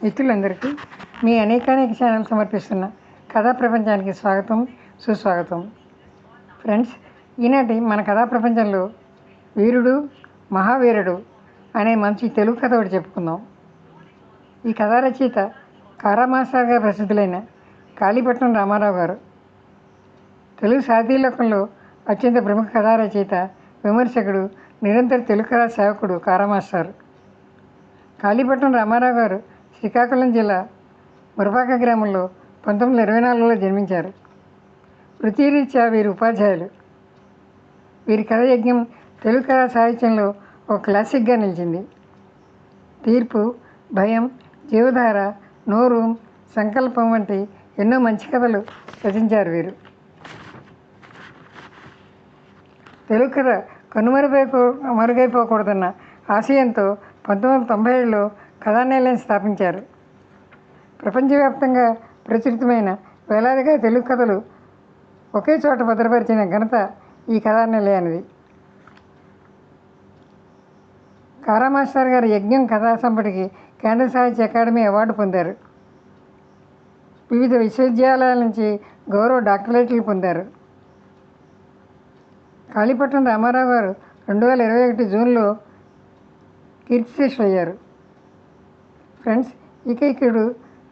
మిత్రులందరికీ మీ అనేకానేక ఛానల్ సమర్పిస్తున్న కథా ప్రపంచానికి స్వాగతం, సుస్వాగతం. ఫ్రెండ్స్, ఈనాటి మన కథా ప్రపంచంలో వీరుడు మహావీరుడు అనే మంచి తెలుగు కథ ఒకటి చెప్పుకుందాం. ఈ కథా రచయిత కారామాస్టర్గా ప్రసిద్ధులైన కాళీపట్నం రామారావు గారు. తెలుగు సాహితీలోకంలో అత్యంత ప్రముఖ కథా రచయిత, విమర్శకుడు, నిరంతర తెలుగు కథా సేవకుడు కారామాస్టర్. కాళీపట్నం రామారావు గారు శ్రీకాకుళం జిల్లా మురపాక గ్రామంలో 1924లో జన్మించారు. వృత్తిరీత్యా వీరు ఉపాధ్యాయులు. వీరి కథ యజ్ఞం తెలుగు కథా సాహిత్యంలో ఒక క్లాసిక్గా నిలిచింది. తీర్పు, భయం, జీవధార, నోరు, సంకల్పం వంటి ఎన్నో మంచి కథలు రచించారు. తెలుగు కథ కనుమరుగైపోకూడదన్న ఆశయంతో 1997లో కథానిలయం స్థాపించారు. ప్రపంచవ్యాప్తంగా ప్రచురితమైన వేలాదిగా తెలుగు కథలు ఒకే చోట భద్రపరిచిన ఘనత ఈ కథానిలయానిది. కారామాస్టర్ గారి యజ్ఞం కథా సంపుటికి కేంద్ర సాహిత్య అకాడమీ అవార్డు పొందారు. వివిధ విశ్వవిద్యాలయాల నుంచి గౌరవ డాక్టరేట్లు పొందారు. కాళీపట్నం రామారావు గారు 2021 జూన్లో కీర్తిశేషులయ్యారు. ఫ్రెండ్స్, ఇప్పుడు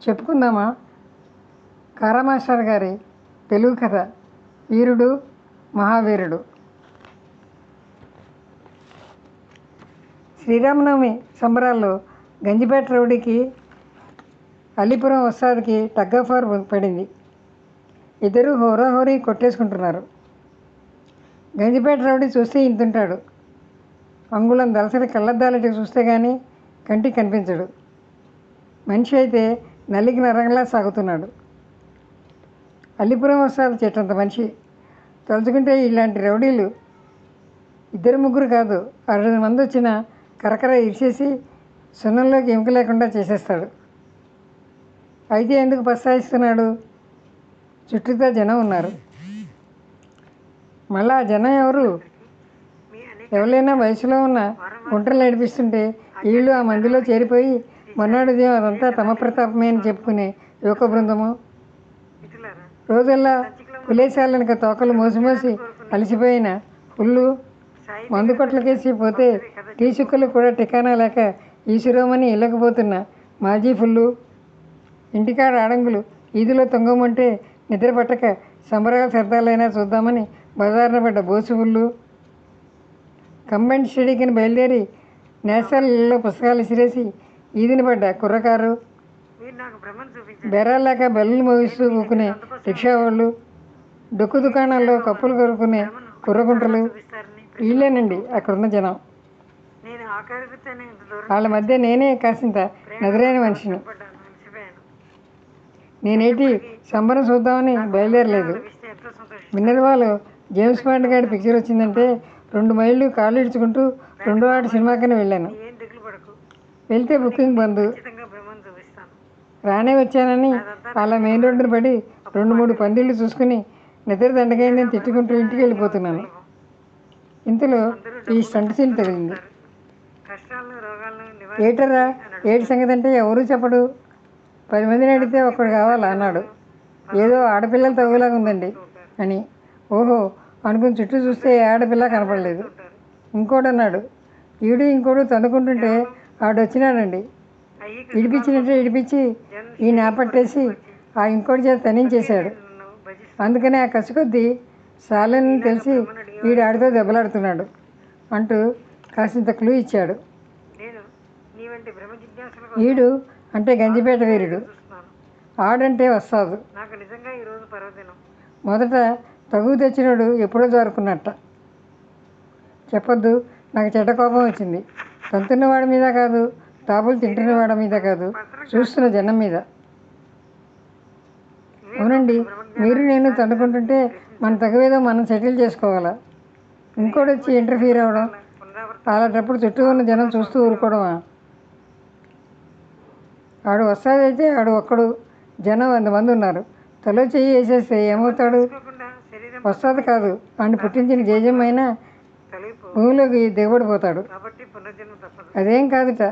చెప్పుకుందామా కారామాస్టర్ గారి తెలుగు కథ వీరుడు మహావీరుడు. శ్రీరామనవమి సంబరాల్లో గంజిపేట రౌడీకి అలీపురం వస్తాద్కి టగ్ ఆఫ్ వార్ పడింది. ఇద్దరు హోరాహోరీ కొట్టేసుకుంటున్నారు. గంజిపేట రౌడీ చూస్తే ఇంతుంటాడు. అంగుళం దలసరి కళ్ళద్దాలటి చూస్తే కానీ కంటికి కనిపించడు. మనిషి అయితే నల్లికి నరంలా సాగుతున్నాడు. అల్లిపురం వస్తాది చెట్టంత మనిషి. తలుచుకుంటే ఇలాంటి రౌడీలు ఇద్దరు ముగ్గురు కాదు, 60 మంది వచ్చినా కరకర ఇరిచేసి సున్నంలోకి ఎముక లేకుండా చేసేస్తాడు. అయితే ఎందుకు పస్తాయిస్తున్నాడు? చుట్టూతా జనం ఉన్నారు. మళ్ళా జనం ఎవరైనా వయసులో ఉన్న గుంటలు నడిపిస్తుంటే వీళ్ళు ఆ మందిలో చేరిపోయి మొన్నటి ఉదయం అదంతా తమ ప్రతాపమే అని చెప్పుకునే యువక బృందము. రోజల్లా పులేశాలనక తోకలు మోసి అలసిపోయిన పుల్లు మందు కొట్లకేసి పోతే టీ చుక్కలు కూడా ఠికానా లేక ఈశ్వరమని ఇళ్ళకపోతున్న మాజీ ఫుల్లు, ఇంటికాడ ఆడంగులు ఈదిలో తొంగమంటే నిద్ర పట్టక సంబరాల సరదాలైనా చూద్దామని బజారున పడ్డ బోసు ఫుల్లు, కంబైన్డ్ స్టడీకి బయలుదేరి నేషనల్ ఇళ్లలో పుస్తకాలు ఇసిరేసి ఈదిన పడ్డ కుర్రకారు, బెరాలేక బెల్లులు మోగిస్తూ కూకునే రిక్షా వాళ్ళు, డొక్కు దుకాణాల్లో కప్పులు కొరుకునే కుర్రగుంటలు, వీళ్ళేనండి అక్కడున్న జనం. వాళ్ళ మధ్య నేనే కాసింత నదురైన మనిషిని. నేనేటి సంబరం చూద్దామని బయలుదేరలేదు. మిన్నర్వాలో జేమ్స్ బాండ్ గారి పిక్చర్ వచ్చిందంటే 2 మైళ్ళు కాళ్ళు ఇడ్చుకుంటూ 2వ ఆట సినిమాకని వెళ్ళాను. వెళ్తే బుకింగ్ బంద్. రానే వచ్చానని అలా మెయిన్ రోడ్డున పడి 2-3 పందిళ్ళు చూసుకుని నిద్ర దండగైందని తిట్టుకుంటూ ఇంటికి వెళ్ళిపోతున్నాను. ఇంతలో ఈ స్టంట్ సీన్ తగిలింది. ఏటరా ఏటి సంగతి అంటే ఎవరూ చెప్పడు. 10 మందిని అడిగితే ఒక్కడు కావాలా అన్నాడు. ఏదో ఆడపిల్లలు తగులాగా ఉందండి అని. ఓహో అనుకుని చుట్టూ చూస్తే ఏ ఆడపిల్ల కనపడలేదు. ఇంకోడు అన్నాడు. ఇంకోడు తన్నుకుంటుంటే ఆడొచ్చినాడండి. ఇడిపించినట్టే ఇడిపించి ఈ నాపట్టేసి ఆ ఇంకోటి చేత తన్నించేశాడు. అందుకని ఆ కసి కొద్దీ సాలని తెలిసి వీడు ఆడితో దెబ్బలాడుతున్నాడు అంటూ కాసింత క్లూ ఇచ్చాడు. ఈడు అంటే గంజిపేట వీరుడు, ఆడంటే వస్తాదు. మొదట తగువ తెచ్చినాడు ఎప్పుడో జారుకున్నట్ట. చెప్పొద్దు, నాకు చెడ్డ కోపం వచ్చింది. తంతున్నవాడి మీద కాదు, తాపులు తింటున్నవాడి మీద కాదు, చూస్తున్న జనం మీద. అవునండి, మీరు నేను తండుకుంటుంటే మన తగువేదో మనం సెటిల్ చేసుకోవాలా. ఇంకోటి వచ్చి ఇంటర్ఫీర్ అవ్వడం, అలాంటప్పుడు చుట్టూ ఉన్న జనం చూస్తూ ఊరుకోవడమా? ఆడు వస్తాదైతే ఆడు ఒక్కడు, జనం 100 మంది ఉన్నారు. తలో చెయ్యి వేసేస్తే ఏమవుతాడు? వస్తాది కాదు, వాడిని పుట్టించిన జేజమ్మైనా భూమిలోకి దిగబడిపోతాడు. అదేం కాదుట,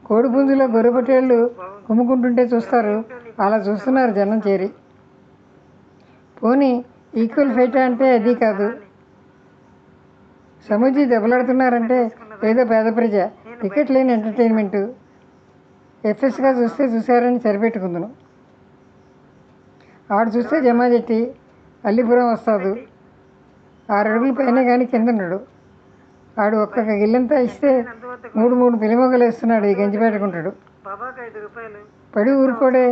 కోడిపుంజులో గొర్రెపట్టేళ్ళు కుమ్ముకుంటుంటే చూస్తారు, అలా చూస్తున్నారు జనం చేరి. పోనీ ఈక్వల్ ఫైట్ అంటే అది కాదు. సముజీ దెబ్బలాడుతున్నారంటే ఏదో పేద ప్రజ, టికెట్ లేని ఎంటర్టైన్మెంటు, ఎఫ్ఎస్గా చూస్తే చూశారని సరిపెట్టుకుందును. ఆడు చూస్తే జమాజెట్టి, అల్లిపురం వస్తాదు, 6 అడుగుల పైన కానీ కింద ఉన్నాడు. ఆడు ఒక్కొక్క గిల్లంతా ఇస్తే 3 పిలిమొగలు వేస్తున్నాడు. ఈ గంజిపేటకుంటాడు. పడి ఊరుకోడే.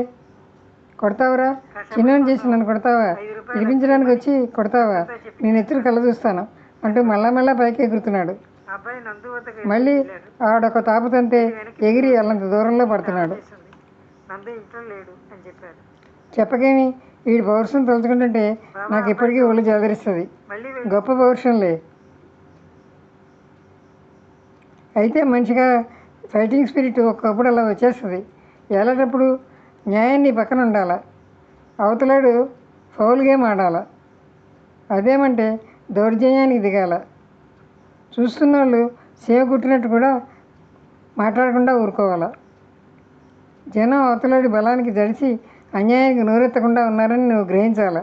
కొడతావురా, చిన్నని చేసి నన్ను కొడతావా, వినిపించడానికి వచ్చి కొడతావా, నేను ఎత్తులు కళ్ళ చూస్తాను అంటూ మళ్ళా పైకి ఎగురుతున్నాడు. మళ్ళీ ఆడొక తాపుతంతే ఎగిరి అల్లంత దూరంలో పడుతున్నాడు. చెప్పకేమి, వీడి పౌరుషం తలుచుకుంటుంటే నాకు ఇప్పటికీ ఒళ్ళు జలదరిస్తుంది. గొప్ప పౌరుషంలే. అయితే మంచిగా ఫైటింగ్ స్పిరిట్ ఒక్కప్పుడు అలా వచ్చేస్తుంది. ఎలాంటప్పుడు న్యాయాన్ని పక్కన ఉండాలా, అవతలాడు ఫౌల్ గేమ్ ఆడాలా, అదేమంటే దౌర్జన్యానికి దిగాల. చూస్తున్న వాళ్ళు సేవ కుట్టినట్టు కూడా మాట్లాడకుండా ఊరుకోవాలా. జనం అవతలాడి బలానికి జడిసి అన్యాయానికి నోరెత్తకుండా ఉన్నారని నువ్వు గ్రహించాల.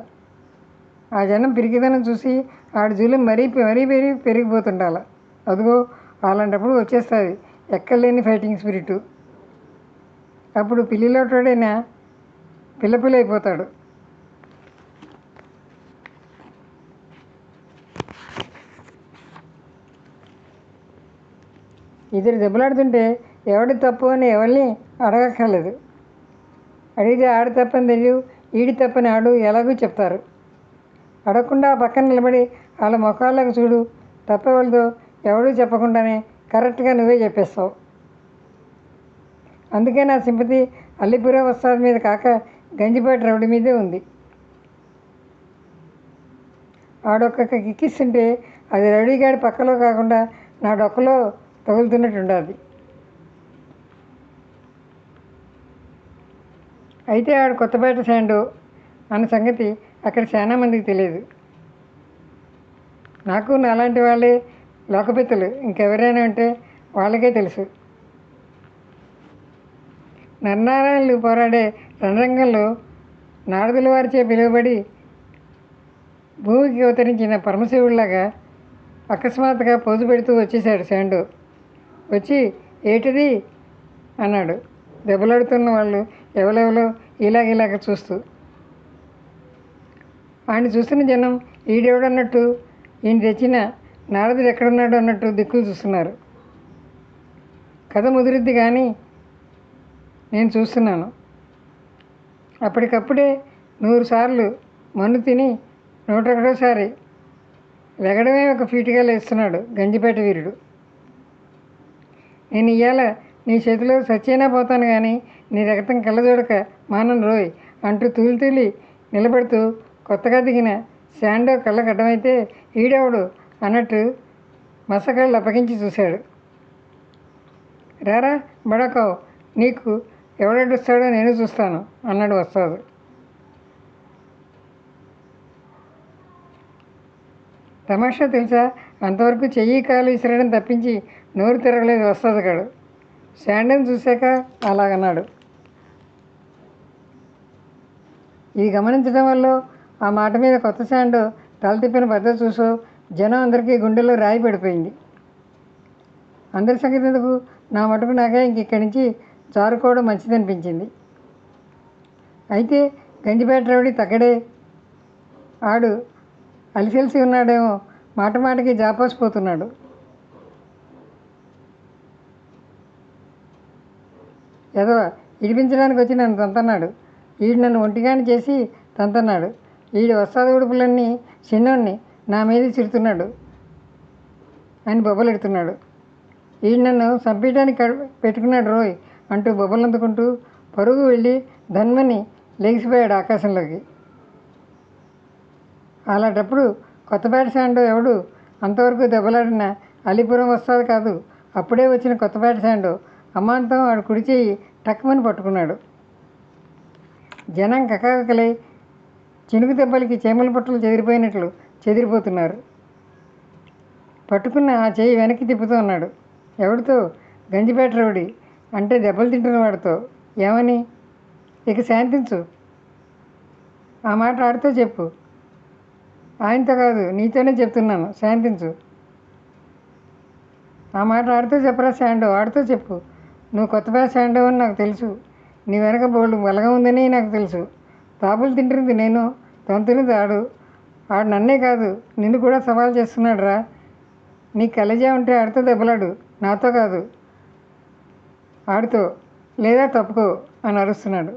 ఆ జనం పిరికిదనం చూసి ఆడి జూలం మరీ పెరిగిపోతుండాల. అదిగో అలాంటప్పుడు వచ్చేస్తుంది ఎక్కడలేని ఫైటింగ్ స్పిరిట్. అప్పుడు పిల్లిలోటోడైనా పిల్లపిల్లైపోతాడు. ఇద్దరు దెబ్బలాడుతుంటే ఎవడి తప్పు అని ఎవరిని అడగక్కర్లేదు. అడిగితే ఆడి తప్పని తెలియదు, ఈడి తప్పని ఆడు ఎలాగూ చెప్తారు. అడగకుండా పక్కన నిలబడి వాళ్ళ ముఖాలకు చూడు, తప్పేవాళ్ళతో ఎవడూ చెప్పకుండానే కరెక్ట్గా నువ్వే చెప్పేస్తావు. అందుకే నా సింపతి అల్లిపుర వస్తాద్ మీద కాక గంజిపేట రౌడీ మీదే ఉంది. ఆడొక్క కిక్కిస్తుంటే అది రౌడీగాడి పక్కలో కాకుండా నా డొక్కలో తగులుతున్నట్టు ఉండాలి. అయితే ఆడు కొత్తపేట శాండో అన్న సంగతి అక్కడ చాలా మందికి తెలియదు. నాకు నాలాంటి వాళ్ళే లోకపెత్తలు ఇంకెవరైనా ఉంటే వాళ్ళకే తెలుసు. నరనారాయణలు పోరాడే రణరంగంలో నారదుల వారిచే పిలువబడి భూమికి అవతరించిన పరమశివుడిలాగా అకస్మాత్తుగా పోజు పెడుతూ వచ్చేసాడు శాండో. వచ్చి ఏటిది అన్నాడు. దెబ్బలాడుతున్న వాళ్ళు ఎవరెవరో ఇలాగ చూస్తూ. ఆయన చూస్తున్న జనం ఈడెవడన్నట్టు, ఈయన తెచ్చిన నారదుడు ఎక్కడున్నాడు అన్నట్టు దిక్కులు చూస్తున్నారు. కథ ముదిరిద్ది కానీ నేను చూస్తున్నాను. అప్పటికప్పుడే 100 సార్లు మన్ను తిని 101సారి లెగడమే ఒక ఫీటుగా లేస్తున్నాడు గంజిపేట వీరుడు. నేను ఇవాళ నీ చేతిలో సచ్చైనా పోతాను కానీ నీ రక్తం కళ్ళజోడక మానను రోయ్ అంటూ తూలి నిలబడుతూ కొత్తగా దిగిన శాండో కళ్ళకు అడ్డమైతే ఈడెవడు అన్నట్టు మసకళ్ళు అప్పగించి చూశాడు. రారా బడకావు, నీకు ఎవడొస్తాడో నేను చూస్తాను అన్నాడు వస్తాదు. తమాషా తెలుసా, అంతవరకు చెయ్యి కాలు విసిరడం తప్పించి నోరు తిరగలేదు వస్తాదు కాడు. శాండోని చూశాక అలాగన్నాడు. ఇది గమనించడం వల్ల ఆ మాట మీద కొత్త శాండో తల తిప్పిన పద్ధతి చూసో జనం అందరికీ గుండెల్లో రాయి పడిపోయింది. అందరి సంగతి ఎందుకు, నా మటుకు నాకే ఇక్కడి నుంచి జారుకోవడం మంచిదనిపించింది. అయితే గంజిపేట రౌడీ తగ్గడే. ఆడు అలిసెలిసి ఉన్నాడేమో, మాటకి జాపోసిపోతున్నాడు. ఎదవ ఇడిపించడానికి వచ్చి నన్ను తంతన్నాడు. ఈడు నన్ను ఒంటిగాని చేసి తంతన్నాడు. ఈడు వస్తాది ఉడుపులన్నీ చిన్నోడిని నా మీద చిరుతున్నాడు అని బొబ్బలెడుతున్నాడు. ఈడు నన్ను చంపేయడానికి పెట్టుకున్నాడు రోయ్ అంటూ బొబ్బలందుకుంటూ పరుగు వెళ్ళి ధన్మని లేచిపోయాడు ఆకాశంలోకి. అలాంటప్పుడు కొత్తపేట శాండో ఎవడు, అంతవరకు దెబ్బలాడిన అలీపురం వస్తాది కాదు, అప్పుడే వచ్చిన కొత్తపేట శాండో అమాంతం ఆడు కుడి చేయి టక్కుమని పట్టుకున్నాడు. జనం కకాకలై చినుకు దెబ్బలకి చేమల పుట్టలు చెదిరిపోయినట్లు చెదిరిపోతున్నారు. పట్టుకున్న ఆ చేయి వెనక్కి తిప్పుతూ ఉన్నాడు. ఎవడితో? గంజిపేట రౌడీ. అంటే దెబ్బలు తింటున్న వాడితో. ఏమని? ఇక శాంతించు. ఆ మాట ఆడితో చెప్పు. ఆయనతో కాదు, నీతోనే చెప్తున్నాను, శాంతించు. ఆ మాట ఆడితో చెప్పరా శాండో, ఆడితో చెప్పు. నువ్వు కొత్తపేట శాండో అని నాకు తెలుసు. నీ వెనక బోల్డు బలగం ఉందని నాకు తెలుసు. తాపులు తింటుంది నేను, తంతునిది ఆడు. ఆడు నన్నే కాదు నిన్ను కూడా సవాల్ చేస్తున్నాడు రా. నీ కలేజా ఉంటే ఆడితో దెబ్బలాడు, నాతో కాదు. ఆడితో, లేదా తప్పుకో అని అరుస్తున్నాడు.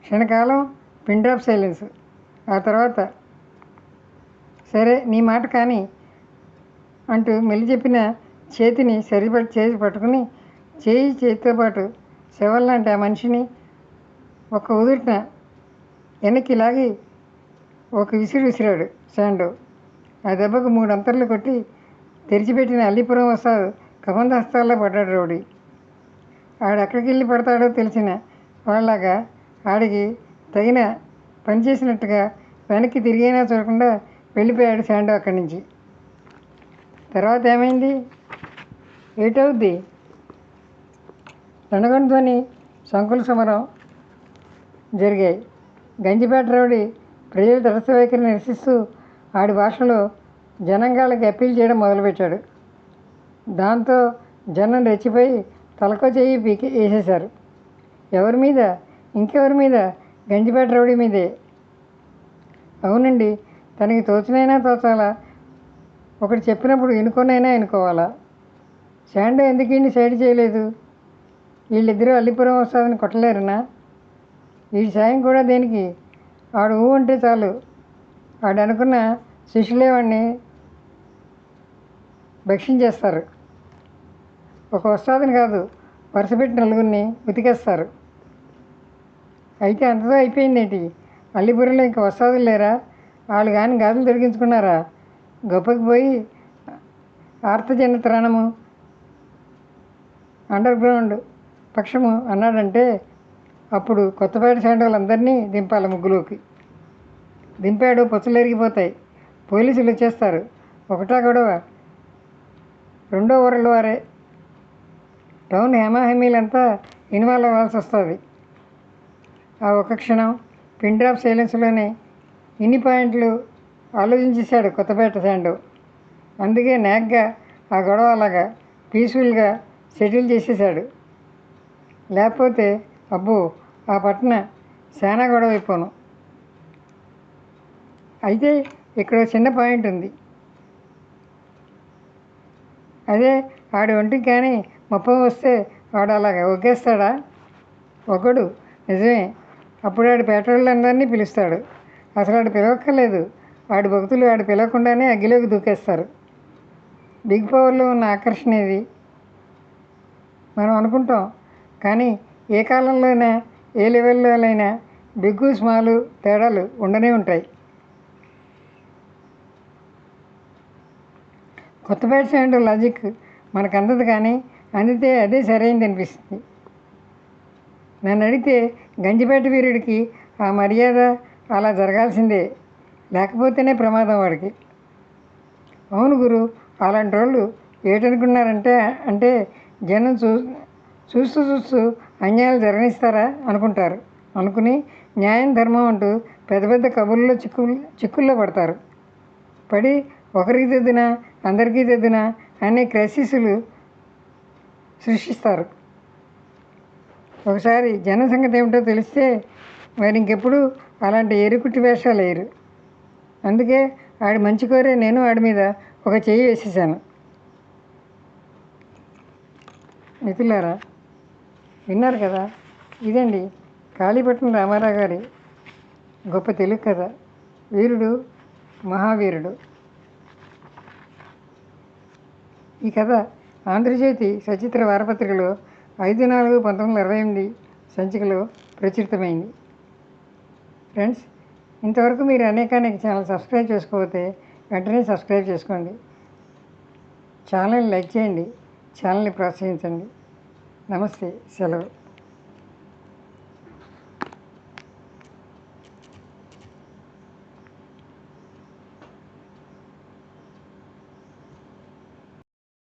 క్షణకాలం పిన్ డ్రాప్ సైలెన్స్. ఆ తర్వాత, సరే నీ మాట కానీ అంటూ మెల్లి చెప్పిన చేతిని చేసి పట్టుకుని చేతితో పాటు శవల్లాంటి ఆ మనిషిని ఒక ఉదుటిన వెనక్కి లాగి ఒక విసిరాడు శాండో. ఆ దెబ్బకు 3 అంతర్లు కొట్టి తెరిచిపెట్టిన అల్లిపురం వస్తాడు కబంధ హస్తాల్లో పడ్డాడు రౌడీ. ఆడెక్కడికి వెళ్ళి పడతాడో తెలిసిన వాళ్ళలాగా ఆడికి తగిన పని చేసినట్టుగా వెనక్కి తిరిగైనా చూడకుండా వెళ్ళిపోయాడు శాండో అక్కడి నుంచి. తర్వాత ఏమైంది? ఏటవుద్ది? రణగొంధ్వని సంకుల సమరం జరిగాయి. గంజిపేట రౌడీ ప్రజల తటస్థ వైఖరిని నిరసిస్తూ ఆడి భాషలో జనంగాళ్ళకి అప్పీల్ చేయడం మొదలుపెట్టాడు. దాంతో జనం రెచ్చిపోయి తలకో చెయ్యి పీకి వేసేశారు. ఎవరి మీద? ఇంకెవరి మీద? గంజిపేట రౌడీ మీదే. అవునండి, తనకి తోచినైనా తోచాలా, ఒకటి చెప్పినప్పుడు ఎన్నుకోనైనా ఎన్నుకోవాలా. శాండో ఎందుకు ఈయన్ని సైడ్ చేయలేదు? వీళ్ళిద్దరూ అల్లిపురం వస్తుందని కొట్టలేరునా? వీడి సాయం కూడా దేనికి? ఆడు ఊ అంటే చాలు, ఆడు అనుకున్న శిష్యులే వాడిని భక్షించేస్తారు. ఒక వస్తాదని కాదు, వరుసపెట్టి 4గురిని ఉతికేస్తారు. అయితే అంతతో అయిపోయిందేంటి? అల్లిపురంలో ఇంక వస్తాదులు లేరా? వాళ్ళు కానీ గాజులు తొలగించుకున్నారా? గొప్పకి పోయి ఆర్తజన త్రాణము అండర్ గ్రౌండ్ పక్షము అన్నాడంటే అప్పుడు కొత్తపేట శాండోలందరినీ దింపాలి ముగ్గులోకి. దింపాడు, పొచ్చులు ఎరిగిపోతాయి. పోలీసులు వచ్చేస్తారు. ఒకటా గొడవ, రెండో ఊరల వారే. టౌన్ హేమాహేమీలంతా ఇన్వాల్వ్ అవ్వాల్సి వస్తుంది. ఆ ఒక్క క్షణం పిన్ డ్రాప్ సైలెన్స్లోనే ఇన్ని పాయింట్లు ఆలోచించేశాడు కొత్తపేట శాండో. అందుకే నాగ్గా ఆ గొడవ అలాగా పీస్ఫుల్గా సెటిల్ చేసేశాడు. లేకపోతే అబ్బో ఆ పట్న శానా గొడవ అయిపోను. అయితే ఇక్కడ చిన్న పాయింట్ ఉంది. అదే ఆడి ఒంటికి కానీ మొప్పం వస్తే వాడు అలాగా ఒగ్గేస్తాడా? ఒకడు నిజమే. అప్పుడు ఆడి పేటోళ్ళందరినీ పిలుస్తాడు. అసలు ఆడు పిలవక్కర్లేదు. ఆడి భక్తులు ఆడు పిలవకుండానే అగ్గిలోకి దూకేస్తారు. బిగ్ పవర్లో ఉన్న ఆకర్షణ ఇది. మనం అనుకుంటాం, కానీ ఏ కాలంలోనైనా ఏ లెవెల్లోనైనా బిగ్గు స్మాలు తేడాలు ఉండనే ఉంటాయి. కొత్తపేట శాండో లాజిక్ మనకు అందదు, కానీ అందితే అదే సరైనది అనిపిస్తుంది. నన్ను అడిగితే గంజిపేట వీరుడికి ఆ మర్యాద అలా జరగాల్సిందే, లేకపోతేనే ప్రమాదం వాడికి. అవును గురు, అలాంటి వాళ్ళు ఏటనుకున్నారంటే అంటే జనం చూస్తూ చూస్తూ అన్యాయాలు జరగనిస్తారా అనుకుంటారు. అనుకుని న్యాయం ధర్మం అంటూ పెద్ద పెద్ద కబుర్లలో చిక్కుల్లో పడతారు. పడి ఒకరికి తెద్దునా అందరికీ తెద్దునా అనే క్రైసిస్లు సృష్టిస్తారు. ఒకసారి జనం సంగతి ఏమిటో తెలిస్తే మరి ఇంకెప్పుడు అలాంటి ఎరుకుట్టి వేషాలు వేయరు. అందుకే ఆడి మంచి కోరే నేను ఆడి మీద ఒక చెయ్యి వేసేసాను. మిత్రులారా, విన్నారు కదా, ఇదండి కాళీపట్నం రామారావు గారి గొప్ప తెలుగు కథ, వీరుడు మహావీరుడు. ఈ కథ ఆంధ్రజ్యోతి సచిత్ర వారపత్రికలో 5/4/1928 సంచికలో ప్రచురితమైంది. ఫ్రెండ్స్, ఇంతవరకు మీరు అనేక ఛానల్ సబ్స్క్రైబ్ చేసుకోకపోతే వెంటనే సబ్స్క్రైబ్ చేసుకోండి. ఛానల్ని లైక్ చేయండి, ఛానల్ని ప్రోత్సహించండి. నమస్తే, సెలవు.